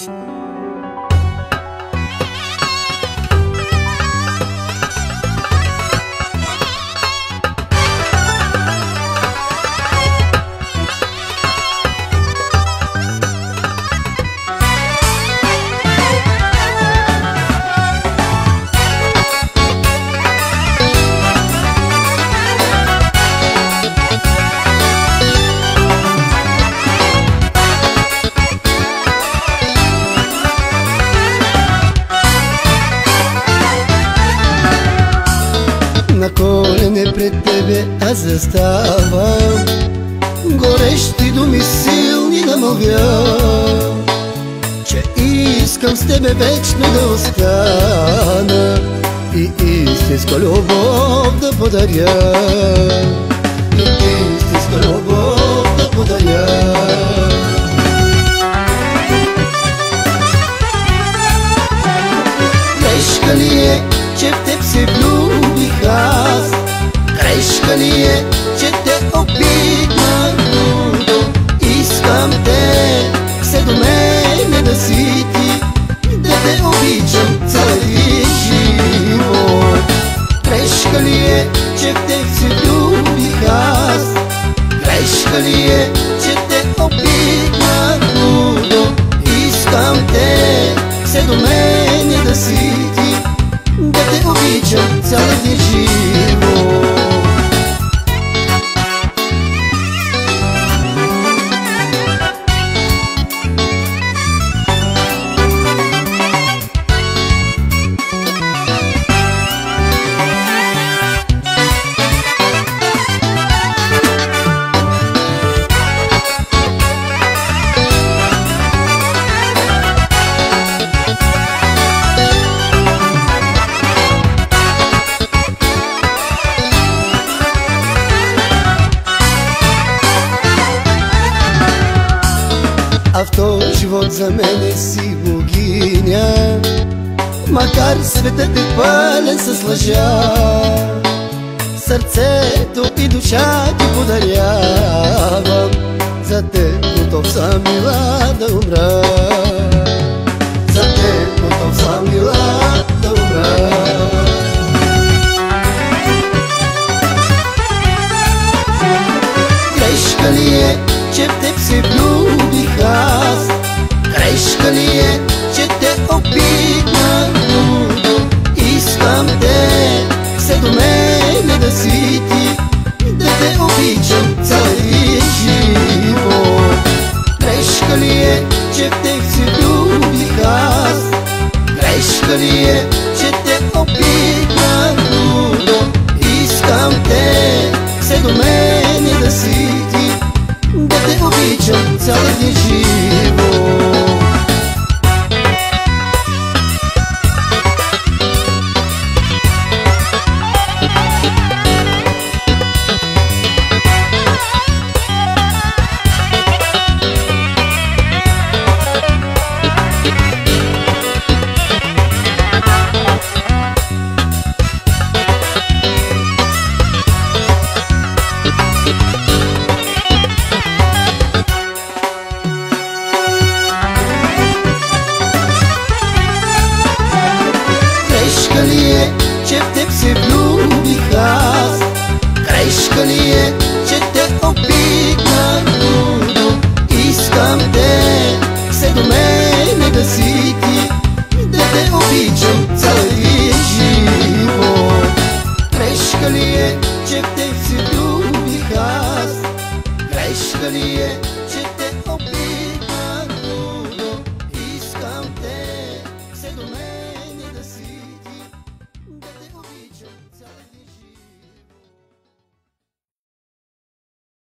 На колене пред тебе аз заставам, горещи думи силни да мълвя, че искам с тебе вечно да остана и истинска любов да подаря, и истинска любов да подаря. Грешка ли е, че в теб се влюбих аз? Грешка ли е, че те обиднах лудо? Искам те все до мене да си ти, да те обичам целия живот. Грешка ли е, че в теб се влюбих аз? Грешка ли е, че те обиднах лудо? Искам те все до мене да си ти, да те обичам целия живот. А в този живот за мене си богиня, макар светът е пълен с лъжа. Сърцето и душа ти подарявам, за теб готов съм мила да умра, за теб готов съм мила да умра. Грешка ли е, че в теб се влюбих аз? Грешка ли е, че те обиднах лудо? Искам те все до мене да си ти, да те обичам целия живот. Грешка ли е, че в теб се влюбих аз? Грешка ли е, че те обиднах лудо? Искам те все до мене да си ти, да те обичам целия живот. Грешка ли е, че в теб се влюбих аз? Грешка ли е, че те обиднах лудо? Искам те все до мене да си ти, да те обичам целия живот. Грешка ли е, че в теб се влюбих аз? Грешка ли е,